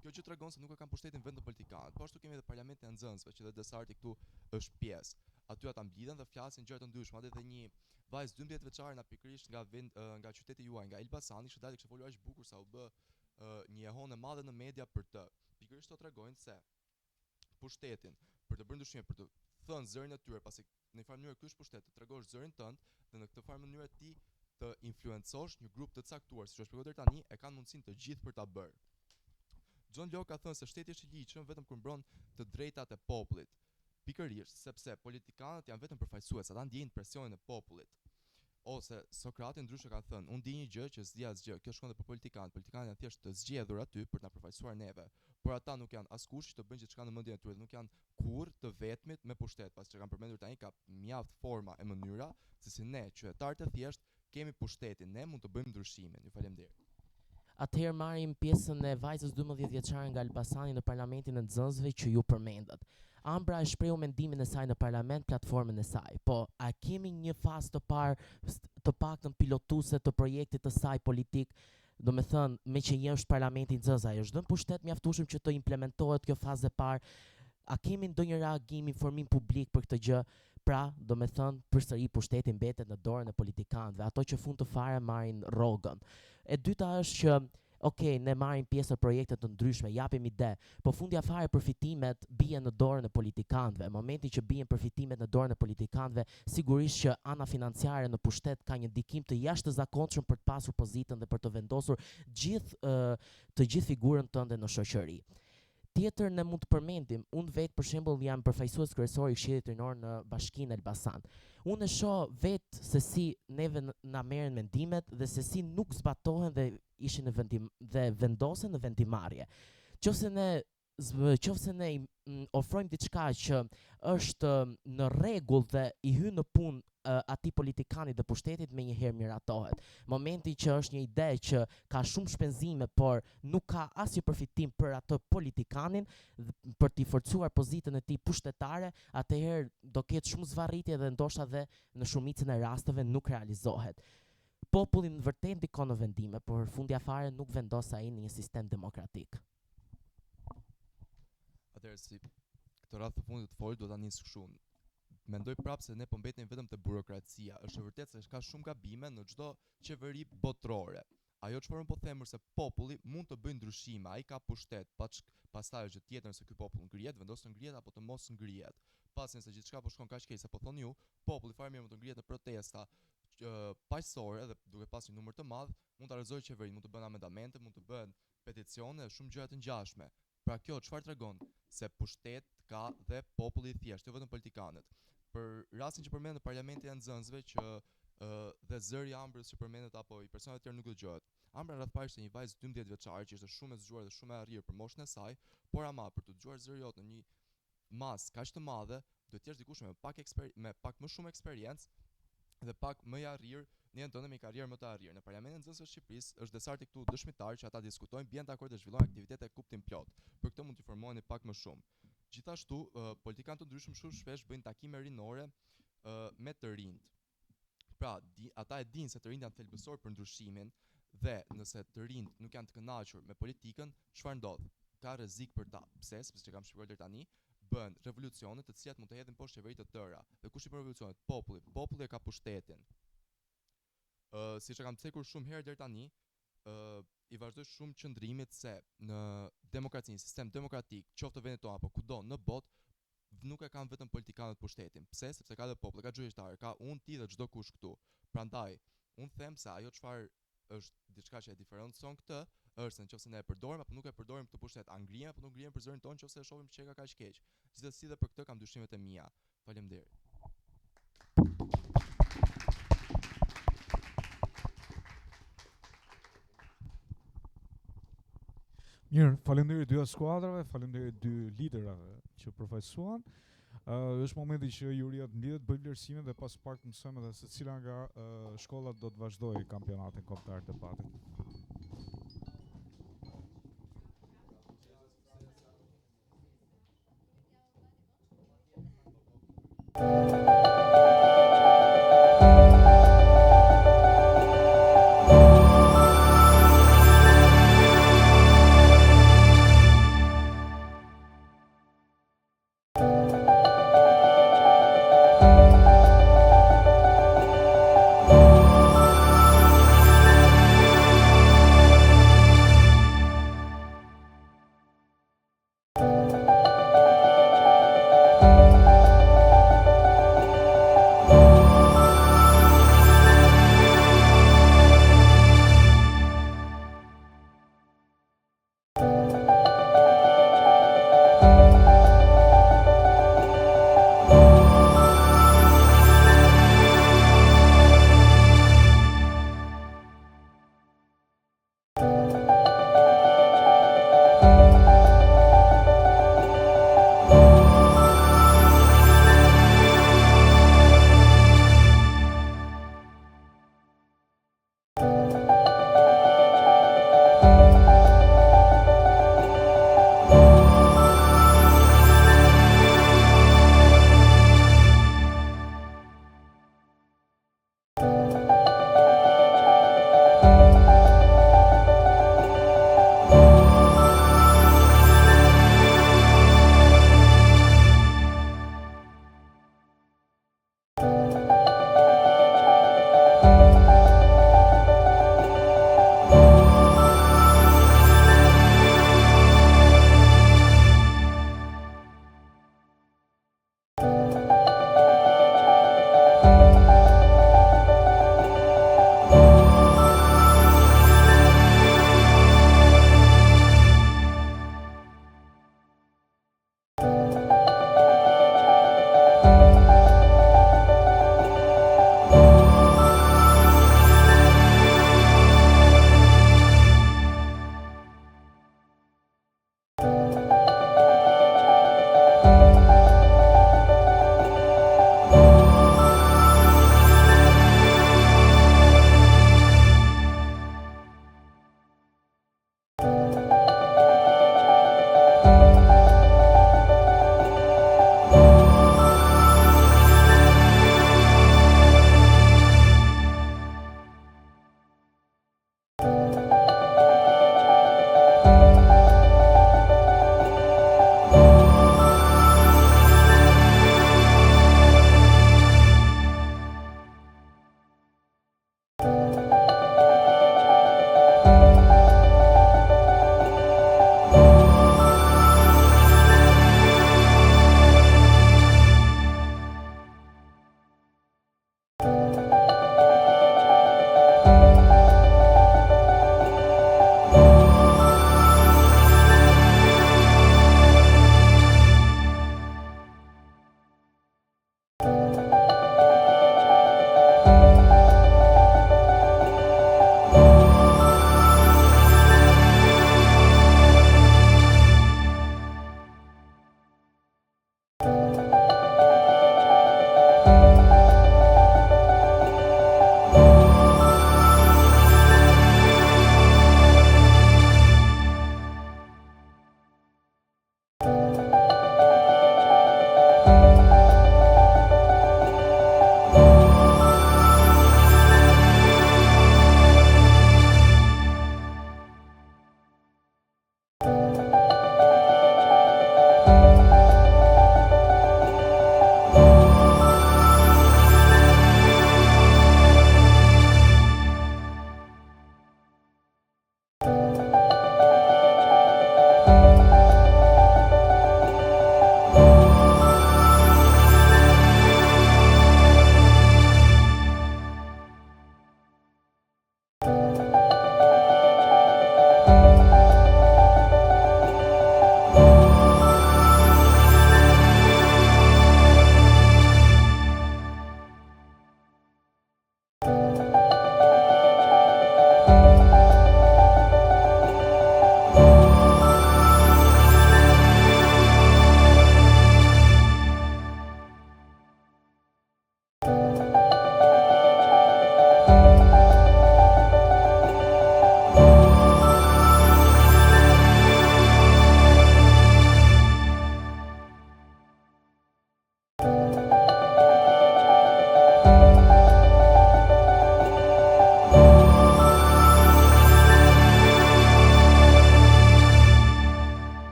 Kjo që tregon se nuk e kanë pushtetin vend të politikanët. Po ashtu kemi edhe parlamentin e nxënësve, që dhe Desarti këtu është pjesë. Aty ata mblidhen dhe flasin gjëra të ndryshme, madje edhe një vajzë 12 vjeçare na pikërisht nga qyteti juaj, nga Elbasani, kishte dalë kishte folur aq bukur sa u bë një ehon e madhe në media për të. Pikërisht to tregojnë se pushtetin për të bërë ndryshime, për të thënë zërin e tyre, pasi në një farë mënyrë ky është pushtet, të tregosh zërin tënd dhe në këtë farë mënyrë ti të influencosh një grup të caktuar, siç është shpjeguar deri tani, e kanë mundësinë të gjithë për ta bërë. John Locke ka thënë se shteti është i ligjshëm vetëm kur mbron të drejtat e popullit. Pikërisht sepse politikanët janë vetëm përfaqësues, ata ndjejnë presionin e popullit. Ose Sokrati ndryshe ka thënë, unë di një gjë që s'di asgjë. Kjo shkon edhe për politikanët. Politikanët janë thjesht të zgjedhur aty për të na përfaqësuar neve, por ata nuk janë askush që të bëjnë gjithçka në mendjen e tyre, nuk janë kurrë të vetmit me pushtet, pasi që kanë përmendur tani ka mjaft forma e mënyra se si ne, qytetarët e thjesht, kemi pushtetin, ne mund të bëjmë ndryshimin. Ju faleminderit. Atëherë marrim pjesën e vajzës 12 vjeçare nga Elbasani në parlamentin e nxënësve që ju përmendët. Ambra e shprehu mendimin e saj në parlament, platformën e saj. Po, a kemi një fazë të parë, të paktën pilotuese të projektit të saj politik? Do me thënë, me që një është parlamentin nxënës, ai është dhënë pushtet mjaftueshëm që të implementohet kjo fazë e parë? A kemi ndonjë reagim, informim publik për këtë gjë? Pra, do me thënë, përsëri pushteti mbetet në dorën e politikanëve, ato që fund të fare marrin rrogën. E dyta është që, okej, ne marrim pjesë në projekte të ndryshme, japim ide, po fundja fare përfitimet bien në dorën e politikanëve. Momenti që bien përfitimet në dorën e politikanëve, sigurisht që ana financiare në pushtet ka një ndikim të jashtëzakonshëm për të pasur pozitën dhe për të vendosur të gjithë figurën tënde në shoqëri. Tjetër ne mund të përmendim, unë vetë për shembull jam përfaqësues kryesor i Këshillit Rinor në Bashkinë Elbasan. Unë e shoh vetë se si neve na merren mendimet dhe se si nuk zbatohen dhe ishin në vendosen në vendimarrje. Qofse ne qofse ne ofrojmë diçka që është në rregull dhe i hyn në punë atij politikanit dhe pushtetit, me njëherë miratohet. Momenti që është një ide që ka shumë shpenzime, por nuk ka asnjë përfitim për atë politikanin për t'i forcuar pozitën e tij pushtetare, atëherë do ketë shumë zvarritje dhe ndoshta dhe në shumicën e rasteve nuk realizohet. Populli në vërtet ndikon në vendime, por fundja fare nuk vendos ai në një sistem demokratik. Atëherë si këtë radhë të fundit të folit do ta nis kështu. Mendoj prapë se ne po mbetemi vetëm te burokracia. Është vërtet se ka shumë gabime në çdo qeveri botërore. Ajo çfarë po them është se populli mund të bëjë ndryshime, ai ka pushtet, pastaj është tjetër se ky popull ngrihet, vendos të ngrihet apo të mos ngrihet. Pasi se gjithçka po shkon kaq keq sa po thoni ju, populli fare mirë mund të ngrihet në protesta paqësore dhe duke pasur një numër të madh, mund ta realizojë qeverinë, mund të bën amendamente, mund të bën peticione dhe shumë gjëra të ngjashme. Pra kjo çfarë tregon? Se pushtet ka dhe populli i thjeshtë, jo vetëm politikanët. Për rastin që përmendet në parlamentin e nxënësve që dhe zëri i Ambrës që përmendet apo i personave të tjerë nuk dëgjohet. Ambra rreth parë ishte një vajzë 12 vjeçare që ishte shumë e zgjuar dhe shumë e arrirë për moshën e saj, por ama për të dëgjuar zëri jot në një masë kaq të madhe, duhet të jesh dikush me pak më shumë eksperiencë dhe pak më i arrirë, në jetën tënde me karrierë më të arrirë. Në Parlamentin e Nxënësve të Shqipërisë është desarti këtu dëshmitar që ata diskutojnë, bien dakord dhe zhvillojnë aktivitete kuptim plot. Për këtë mund të informoheni pak më shumë. Gjithashtu, politikanë të ndryshëm shumë shpesh bëjnë takime rinore me të rinjt. Pra, ata e dinë se të rinjt janë thelbësor për ndryshimin dhe nëse të rinjt nuk janë të kënaqur me politikën, çfarë ndodh? Ka rrezik për ta. Pse? Sepse kam shpjeguar deri tani, bën revolucione të cilat mund të hedhin poshtë qeveri të tëra. Dhe kush i bën revolucionet? Populli. Populli e ka pushtetin. Siç e kam cekur shumë herë deri tani, i vazhdoj shumë qëndrimit se në demokracinë, sistem demokratik, qoftë vendit tonë apo kudo në botë, nuk e kanë vetëm politikanët pushtetin. Pse? Sepse ka dhe popull, ka gjyqtarë, ka unë, ti dhe çdo kush këtu. Prandaj, unë them se ajo çfarë është diçka që e diferencon këtë, është se nëse ne e përdorim apo nuk e përdorim këtë pushtet, a ngrihem apo nuk ngrihem për zërin tonë nëse e shohim që ka kaq keq. Gjithsesi dhe për këtë kam dyshimet e mia. Faleminderit. Mirë, faleminderit dy skuadrave, faleminderit dy liderave që përfaqësuan. Është momenti që juria të mblidhet, bëj vlerësime dhe pas pak të mësojmë edhe se cila nga shkollat do të vazhdojë kampionatin kombëtar të debatit.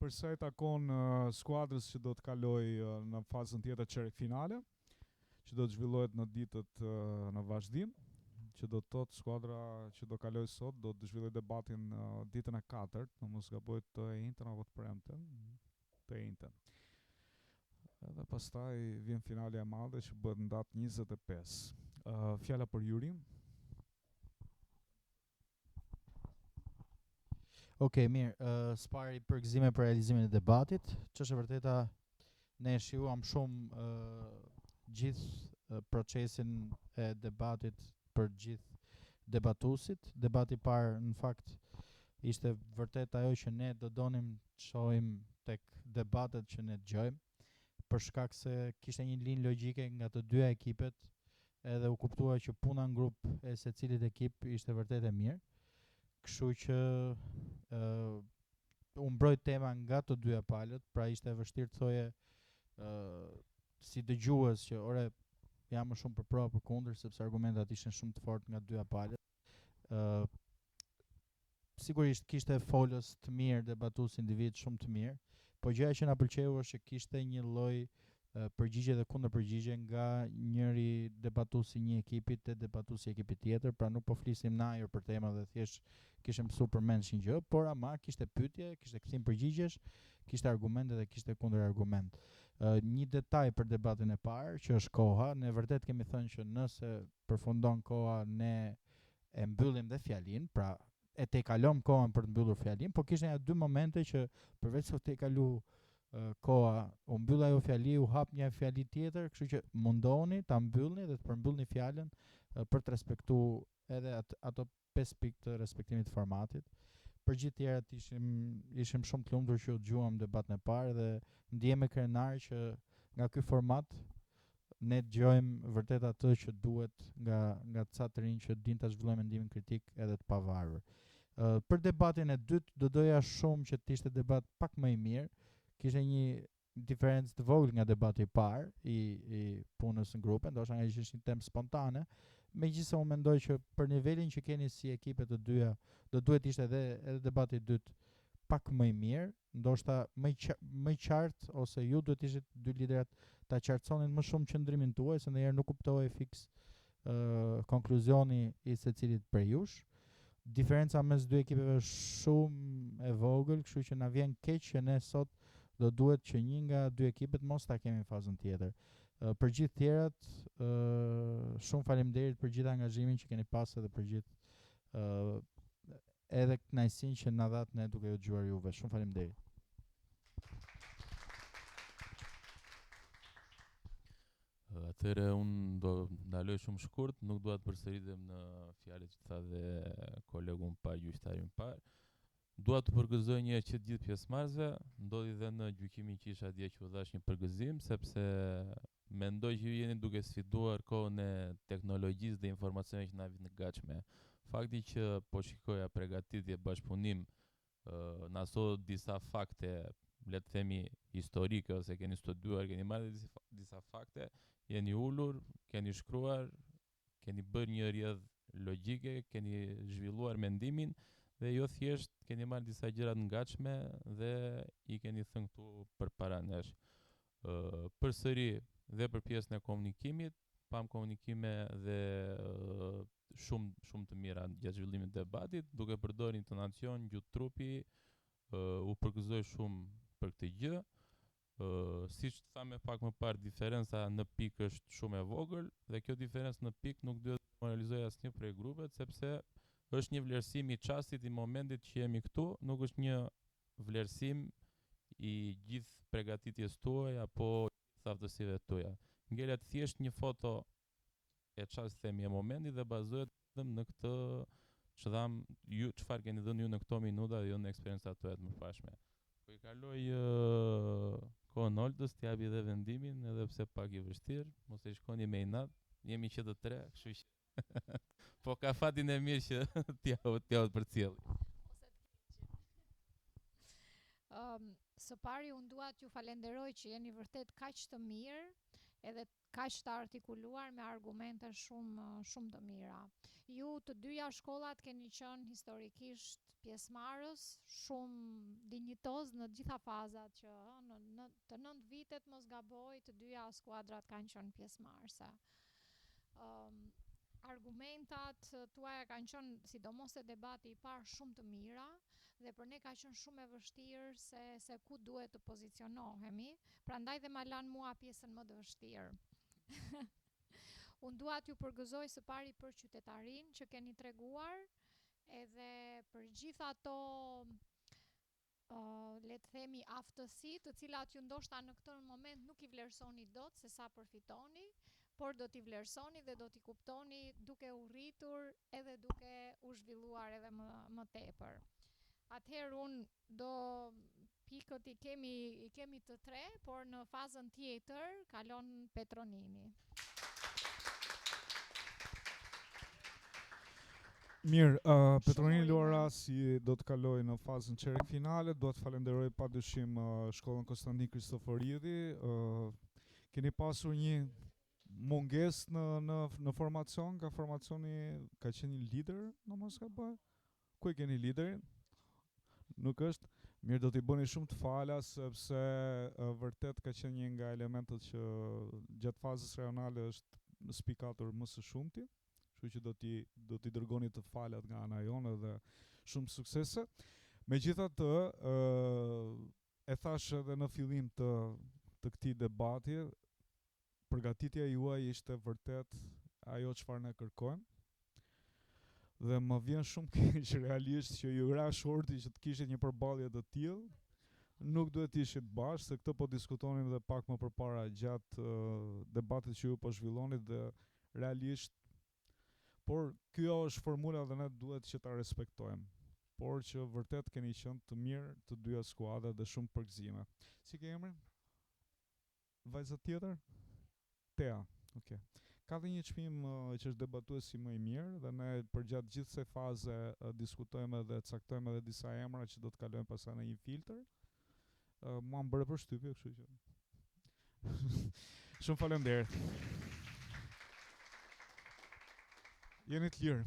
Për sa i takon skuadrës që do të kaloj në fazën tjetër çerek finale, që do të zhvillohet në ditët në vazhdim, që do të thotë skuadra që do kaloj sot do të zhvilloj debatin ditën e 4, në mos gaboj të njëjtën apo të premten, të njëjtën. Edhe pastaj vjen finale e madhe që bëhet në datë 25. Fjala për Jurin. Okej, mirë, s'pari përgëzime për realizimin e debatit, që është e vërteta ne shijuam shumë gjithë procesin e debatit për gjithë debatusit. Debati parë në fakt ishte vërtet ajo që ne do donim të shohim tek debatet që ne dëgjojmë, për shkak se kishte një linjë logjike nga të dyja ekipet, edhe u kuptua që puna në grup e secilit ekip ishte vërtet e mirë. Kështu që u mbroj tema nga të dyja palët, pra ishte e vështirë të thoje si dëgjues që ore jam më shumë për pro për kundër, sepse argumentat ishin shumë të fortë nga dyja palët. Sigurisht kishte folës të mirë, debatues individ shumë të mirë, po gjëja që na pëlqeu është që kishte një lloj përgjigje dhe kundërpërgjigje nga njëri debatuesi një ekipit te debatuesi ekipit tjetër, pra nuk po flisim na ajër për tema dhe thjesht kishim mësuar përmendsh një gjë, por ama kishte pyetje, kishte kthim përgjigjesh, kishte argumente dhe kishte kundërargument. Një detaj për debatin e parë, që është koha, ne vërtet kemi thënë që nëse përfundon koha ne e mbyllim dhe fjalin, pra e tejkalojmë kohën për të mbyllur fjalin, po kishte ja dy momente që përveç se u tejkalu koha, u mbyll ajo fjali, u hap një fjali tjetër, kështu që mundohuni ta mbyllni dhe të përmbyllni fjalën për të respektuar edhe ato 5 pikë të respektimit të formatit. Për gjithë tjerat ishim shumë të lumtur që u dëgjuam debatin e parë dhe ndjehemi krenar që nga ky format ne dëgjojmë vërtet atë që duhet nga ca të rinj që din ta zhvillojnë mendimin kritik edhe të pavarur. Për debatin e dytë do doja shumë që të ishte debat pak më i mirë. Kishte një diferencë të vogël nga debati i parë i punës në grupe, ndoshta nga ishte një temë spontane, megjithëse unë mendoj që për nivelin që keni si ekipe të dyja, do duhet ishte edhe debati i dytë pak më i mirë, ndoshta më i qartë, ose ju duhet ishte dy liderat ta qartësonin më shumë qëndrimin tuaj, se ndonjëherë nuk kuptohej fiks konkluzioni i secilit prej jush. Diferenca mes dy ekipeve është shumë e vogël, kështu që na vjen keq që ne sot do duhet që një nga dy ekipet mos ta kemi fazën tjetër. Për gjithë tjerat, shumë faleminderit për gjithë angazhimin që keni pasur dhe për gjithë edhe kënaqësinë që na dhat ne duke ju dëgjuar juve. Shumë faleminderit. Atëherë unë do ndaloj shumë shkurt, nuk dua të përsëritem në fjalët që tha dhe kolegu më parë, gjyqtarin më parë. Dua të përgëzoj një që të gjithë pjesëmarrësve, ndodhi dhe në gjykimin që isha dje që u dhash një përgëzim, sepse mendoj që ju jeni duke sfiduar kohën e teknologjisë dhe informacioneve që na vijnë të gatshme. Fakti që po shikoja përgatitje bashkëpunim, na sot disa fakte, le të themi historike, ose keni studiuar, keni marrë disa fakte, jeni ulur, keni shkruar, keni bërë një rrjedhë logjike, keni zhvilluar mendimin, dhe jo thjesht keni marrë disa gjëra të ngatshme dhe i keni thënë këtu përpara nesh. Përsëri dhe për pjesën e komunikimit, pam komunikime dhe shumë të mira gjatë zhvillimit të debatit, duke përdorur intonacion, gjuhë trupi, u përgëzoj shumë për këtë gjë. Siç thamë pak më parë, diferenca në pikë është shumë e vogël dhe kjo diferencë në pikë nuk duhet të moralizojë asnjë prej grupet, sepse është një vlerësim i çastit, i momentit që jemi këtu, nuk është një vlerësim i gjithë përgatitjes tuaj apo gjithë aftësive tuaja. Ngelet thjesht një foto e çfarë themi e momentit dhe bazohet vetëm në këtë çfarë keni dhënë ju në këto minuta dhe jo në eksperiencat tuaja të mëparshme. Po i kaloj kohën Oltës, t'japi dhe vendimin, edhe pse pak i vështirë, mos e shkoni me inat, jemi që të tre, kështu që po ka fatin e mirë që t'ja u përcjelli. Së pari unë dua t'ju falenderoj që jeni vërtet kaq të mirë edhe kaq të artikuluar me argumente shumë të mira. Ju të dyja shkollat keni qenë historikisht pjesëmarrës, shumë dinjitoz në të gjitha fazat që në të 9 vitet mos gaboj të dyja skuadrat kanë qenë pjesëmarrëse. Argumentat tuaja kanë qenë, sidomos e debati i parë, shumë të mira dhe për ne ka qenë shumë e vështirë se ku duhet të pozicionohemi, prandaj dhe ma lanë mua pjesën më të vështirë. Unë dua t'ju përgëzoj së pari për qytetarin që keni treguar, edhe për gjitha ato le të themi aftësi, të cilat ju ndoshta në këtë moment nuk i vlerësoni dot se sa përfitoni, por do t'i vlerësoni dhe do t'i kuptoni duke u rritur edhe duke u zhvilluar edhe më tepër. Atëherë unë do pikët i kemi të tre, por në fazën tjetër kalon Petronini. Mirë, Petronini Luarasi do të kaloj në fazën çerek finale. Do të falenderoj padyshim shkollën Konstantin Kristoforidi. Keni pasur një mungesë në formacion, ka qenë një lider, në mos ka bë. Ku e keni liderin? Nuk është. Mirë, do t'i bëni shumë të fala sepse vërtet ka qenë një nga elementet që gjatë fazës rajonale është spikatur më së shumti. Kështu që do t'i dërgoni të falat nga ana jonë dhe shumë suksese. Megjithatë, e thash edhe në fillim të këtij debati, përgatitja juaj ishte vërtet ajo çfarë ne kërkojmë. Dhe më vjen shumë keq realisht që ju ra shorti që të kishit një përballje të tillë. Nuk duhet të ishit bashkë, se këtë po diskutonim dhe pak më përpara gjatë debatit që ju po zhvillonit dhe realisht. Por kjo është formula dhe ne duhet që ta respektojmë. Por që vërtet keni qenë të mirë të dyja skuadrat dhe shumë përgëzime. Si ke emrin? Vajza tjetër? Tea. Okej. Ka dhe një çmim që është debatuesi më i mirë dhe ne përgjatë gjithë kësaj faze diskutojmë dhe caktojmë edhe disa emra që do të kalojmë pastaj në një filtr. Mua më bëre përshtypje, kështu që. Shumë faleminderit. Jeni të lirë.